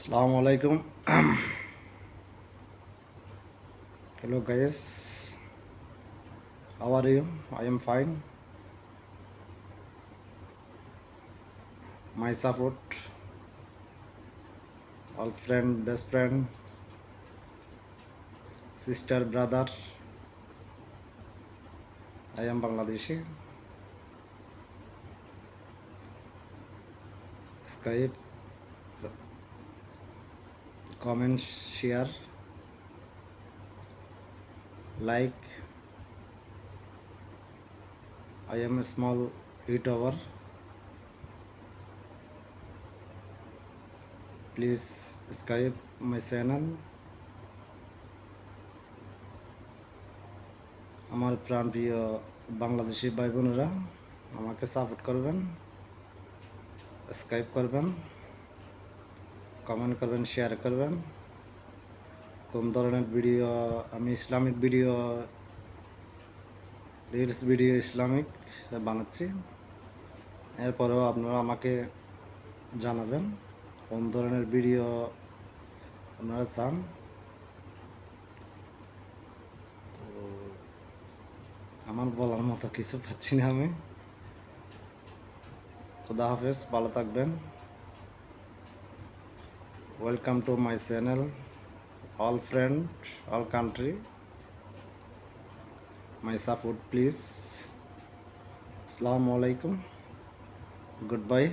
Assalamu alaikum. Hello guys, how are you? I am fine. My support, all friend, best friend, sister, brother. I am Bangladeshi. Skype, comment, share, like. I am a small YouTuber. Please Skype my channel. আমার প্রাণপ্রিয় বাংলাদেশি ভাই বোনেরা আমাকে support করবেন, Skype করবেন, comment করবেন, share করবেন। কোন ধরনের ভিডিও আমি Islamic video, reels video Islamic বানাচ্ছি। এরপরেও আপনারা আমাকে জানাবেন কোন ধরনের ভিডিও আপনারা চান। আমার বলার মতো কিছু পাচ্ছি না আমি। খুদা হাফেজ, ভালো থাকবেন। Welcome to my channel, all friend, all country, my support please. Assalamu alaikum, goodbye.